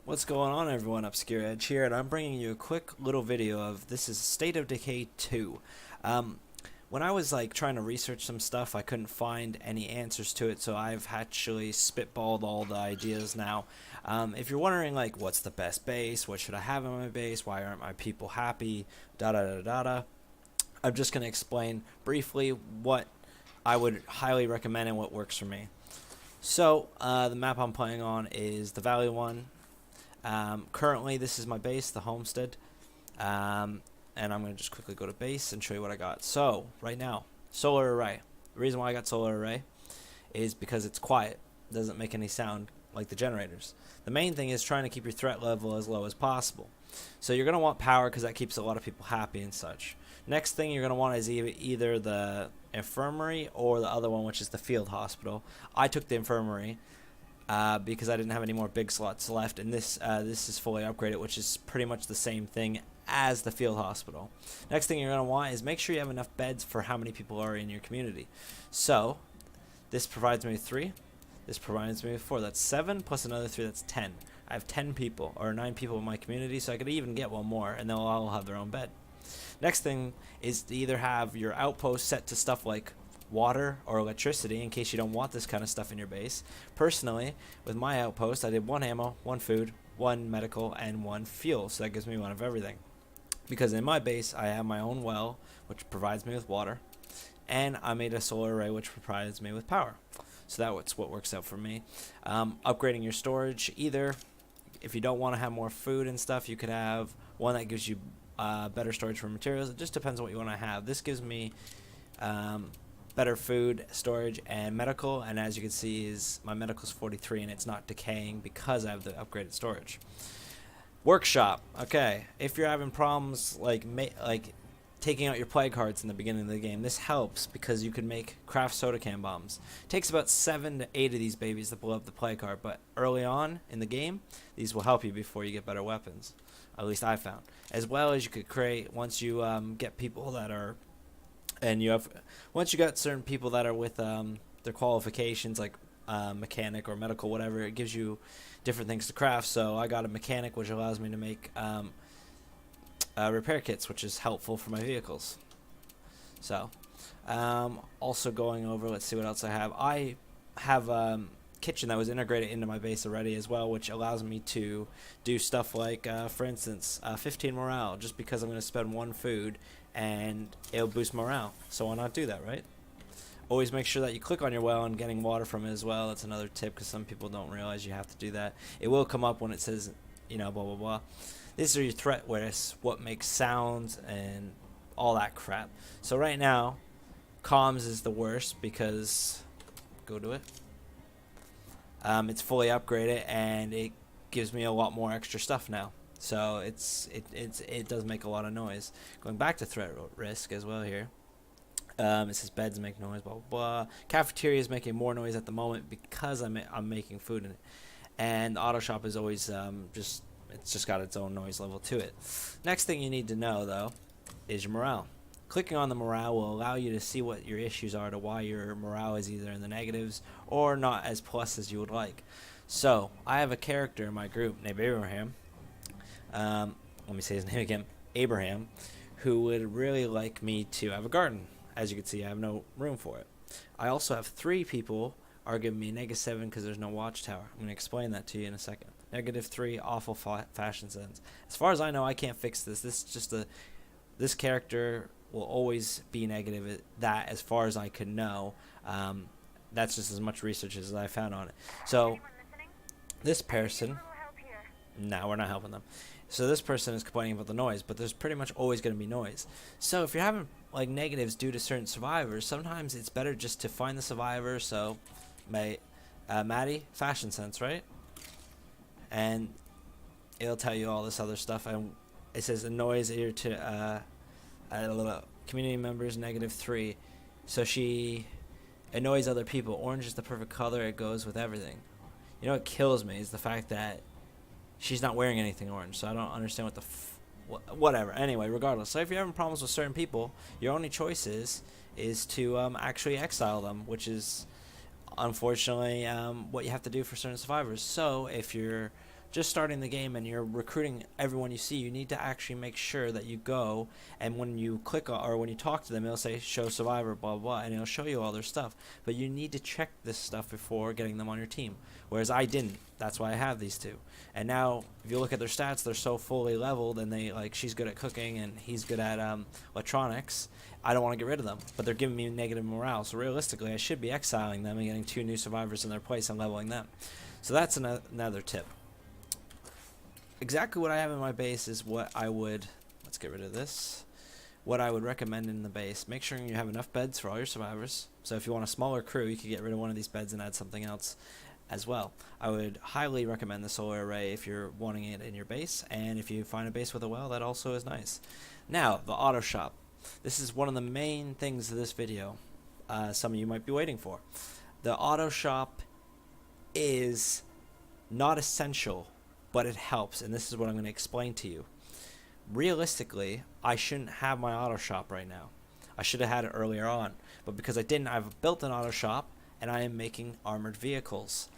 What's going on, everyone? ObscureEdge here, and I'm bringing you a quick little video of this is State of Decay 2. When I was trying to research some stuff, I couldn't find any answers to it, so I've actually spitballed all the ideas now. If you're wondering what's the best base, what should I have in my base, why aren't my people happy, da da da da da, I'm just gonna explain briefly what I would highly recommend and what works for me. So the map I'm playing on is the Valley one. Currently, this is my base, the homestead, and I'm going to just quickly go to base and show you what I got. So, right now, solar array. The reason why I got solar array is because it's quiet. It doesn't make any sound like the generators. The main thing is trying to keep your threat level as low as possible. So you're going to want power because that keeps a lot of people happy and such. Next thing you're going to want is either the infirmary or the other one, which is the field hospital. I took the infirmary. Because I didn't have any more big slots left, and this is fully upgraded, which is pretty much the same thing as the field hospital. Next thing you're going to want is make sure you have enough beds for how many people are in your community. So this provides me with 3, this provides me with 4, that's 7, plus another 3, that's 10. I have 10 people, or 9 people in my community, so I could even get one more, and they'll all have their own bed. Next thing is to either have your outpost set to stuff like water or electricity in case you don't want this kind of stuff in your base. Personally, with my outpost, I did 1 ammo, 1 food, 1 medical, and 1 fuel, so that gives me 1 of everything. Because in my base, I have my own well, which provides me with water, and I made a solar array, which provides me with power. So that's what works out for me. Upgrading your storage, either if you don't want to have more food and stuff, you could have one that gives you better storage for materials. It just depends on what you want to have. This gives me better food, storage, and medical, and as you can see, is my medical is 43 and it's not decaying because I have the upgraded storage. Workshop. Okay, if you're having problems like taking out your plague hearts in the beginning of the game, this helps because you can make craft soda can bombs. It takes about 7 to 8 of these babies to blow up the plague heart, but early on in the game, these will help you before you get better weapons. At least I found. As well as you could create, once you get people that are once you got certain people that are with their qualifications like mechanic or medical, whatever, it gives you different things to craft. So I got a mechanic, which allows me to make repair kits, which is helpful for my vehicles. So also going over, let's see what else I have. I have kitchen that was integrated into my base already as well, which allows me to do stuff like for instance 15 morale, just because I'm going to spend 1 food and it'll boost morale. So why not do that, right? Always make sure that you click on your well and getting water from it as well. That's another tip because some people don't realize you have to do that. It will come up when it says, blah blah blah. These are your threat lists, what makes sounds and all that crap. So right now comms is the worst because go to it. It's fully upgraded and it gives me a lot more extra stuff now. So it does make a lot of noise. Going back to threat risk as well here. It says beds make noise, blah blah blah. Cafeteria is making more noise at the moment because I'm making food in it, and the auto shop is always it's just got its own noise level to it. Next thing you need to know though is your morale. Clicking on the morale will allow you to see what your issues are, to why your morale is either in the negatives or not as plus as you would like. So I have a character in my group named Abraham. Let me say his name again, Abraham, who would really like me to have a garden. As you can see, I have no room for it. I also have 3 people are giving me -7 because there's no watchtower. I'm going to explain that to you in a second. -3, awful fashion sense. As far as I know, I can't fix this. This character will always be negative. That, as far as I can know, that's just as much research as I found on it. So this person, no, we're not helping them. So this person is complaining about the noise, but there's pretty much always going to be noise. So if you're having negatives due to certain survivors, sometimes it's better just to find the survivor. So Maddie, fashion sense, right? And it'll tell you all this other stuff. And it says a noise ear to community members -3. So she annoys other people. Orange is the perfect color. It goes with everything. You know what kills me is the fact that she's not wearing anything orange, so I don't understand what the whatever. Anyway, regardless. So if you're having problems with certain people, your only choice is to actually exile them, which is unfortunately what you have to do for certain survivors. So if you're just starting the game and you're recruiting everyone you see, you need to actually make sure that you go, and when you click or when you talk to them, it'll say show survivor, blah, blah, blah, and it'll show you all their stuff. But you need to check this stuff before getting them on your team, whereas I didn't. That's why I have these two. And now if you look at their stats, they're so fully leveled, and they, like, she's good at cooking and he's good at electronics. I don't want to get rid of them, but they're giving me negative morale. So realistically, I should be exiling them and getting 2 new survivors in their place and leveling them. So that's another tip. Exactly what I have in my base is what I would, let's get rid of this, what I would recommend in the base. Make sure you have enough beds for all your survivors. So if you want a smaller crew, you could get rid of one of these beds and add something else as well. I would highly recommend the solar array if you're wanting it in your base, and if you find a base with a well, that also is nice. Now, the auto shop. This is one of the main things of this video some of you might be waiting for. The auto shop is not essential, but it helps, and this is what I'm going to explain to you. Realistically, I shouldn't have my auto shop right now. I should have had it earlier on, but because I didn't, I've built an auto shop, and I am making armored vehicles.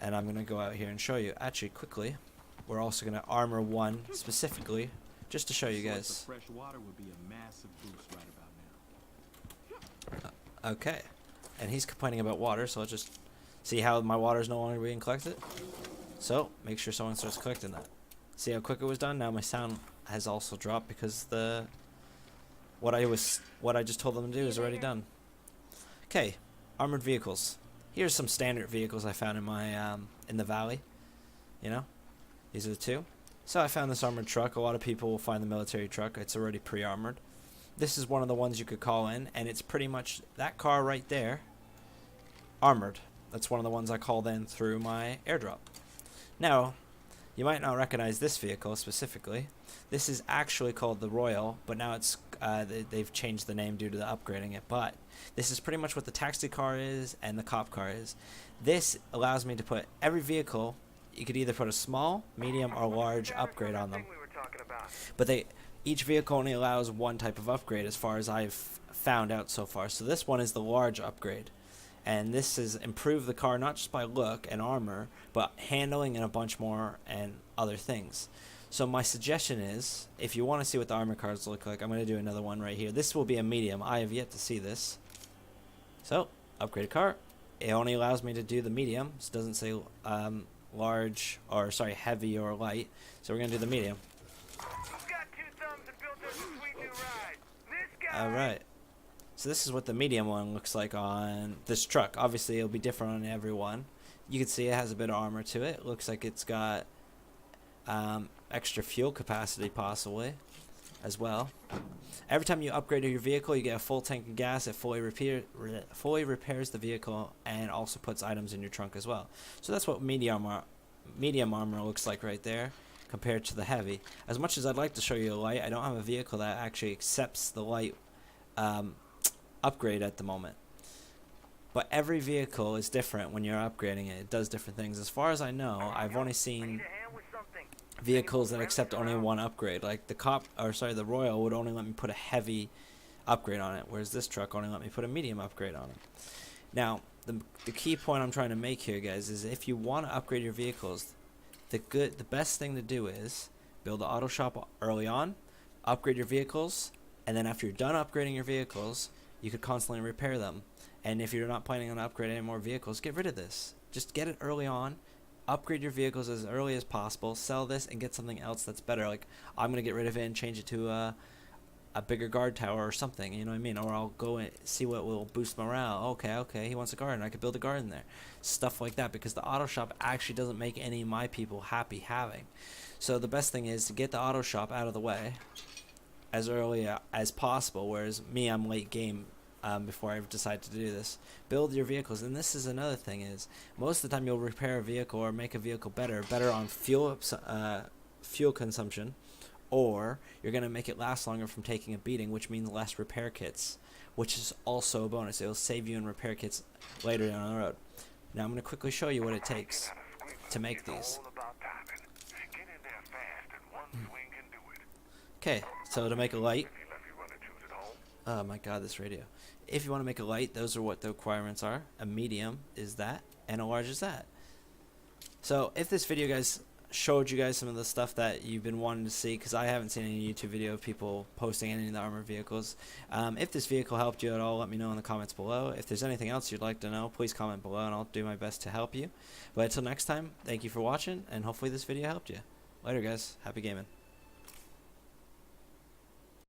And I'm going to go out here and show you. Actually, quickly, we're also going to armor one specifically, just to show you guys. Fresh water would be a massive boost right about now. Okay, and he's complaining about water, so let's just see how my water is no longer being collected. So make sure someone starts collecting that. See how quick it was done? Now my sound has also dropped because what I just told them to do is already done. Okay, armored vehicles. Here's some standard vehicles I found in my in the valley. You know, these are the 2. So I found this armored truck. A lot of people will find the military truck. It's already pre-armored. This is one of the ones you could call in, and it's pretty much that car right there, armored. That's one of the ones I called in through my airdrop. Now, you might not recognize this vehicle specifically. This is actually called the Royal, but now it's they've changed the name due to the upgrading it. But this is pretty much what the taxi car is and the cop car is. This allows me to put every vehicle. You could either put a small, medium, or large upgrade on them. But each vehicle only allows one type of upgrade as far as I've found out so far. So this one is the large upgrade. And this has improved the car not just by look and armor, but handling and a bunch more and other things. So my suggestion is, if you want to see what the armor cars look like, I'm going to do another one right here. This will be a medium. I have yet to see this. So, upgrade a car. It only allows me to do the medium. It doesn't say large, or sorry, heavy or light. So we're going to do the medium. Alright. So this is what the medium one looks like on this truck. Obviously, it'll be different on every one. You can see it has a bit of armor to it. It looks like it's got extra fuel capacity possibly as well. Every time you upgrade your vehicle, you get a full tank of gas. It fully repairs the vehicle and also puts items in your trunk as well. So that's what medium armor looks like right there compared to the heavy. As much as I'd like to show you a light, I don't have a vehicle that actually accepts the light upgrade at the moment. But every vehicle is different when you're upgrading it. It does different things. As far as I know, I've only seen vehicles that accept only one upgrade. Like the Royal would only let me put a heavy upgrade on it, whereas this truck only let me put a medium upgrade on it. Now, the key point I'm trying to make here, guys, is if you want to upgrade your vehicles, the best thing to do is build the auto shop early on, upgrade your vehicles, and then after you're done upgrading your vehicles, you could constantly repair them. And if you're not planning on upgrading any more vehicles, get rid of this. Just get it early on, upgrade your vehicles as early as possible, sell this and get something else that's better. Like, I'm going to get rid of it and change it to a bigger guard tower or something, you know what I mean? Or I'll go and see what will boost morale. Okay, he wants a garden. I could build a garden there. Stuff like that, because the auto shop actually doesn't make any of my people happy having. So the best thing is to get the auto shop out of the way as early as possible, whereas me, I'm late game before I decide to do this. Build your vehicles, and this is another thing is, most of the time you'll repair a vehicle or make a vehicle better on fuel consumption, or you're going to make it last longer from taking a beating, which means less repair kits, which is also a bonus. It will save you in repair kits later down the road. Now I'm going to quickly show you what it takes to make these. Okay, so to make a light, oh my god, this radio. If you want to make a light, those are what the requirements are. A medium is that, and a large is that. So if this video, guys, showed you guys some of the stuff that you've been wanting to see, because I haven't seen any YouTube video of people posting any of the armored vehicles. If this vehicle helped you at all, let me know in the comments below. If there's anything else you'd like to know, please comment below and I'll do my best to help you. But until next time, thank you for watching, and hopefully this video helped you. Later guys, happy gaming.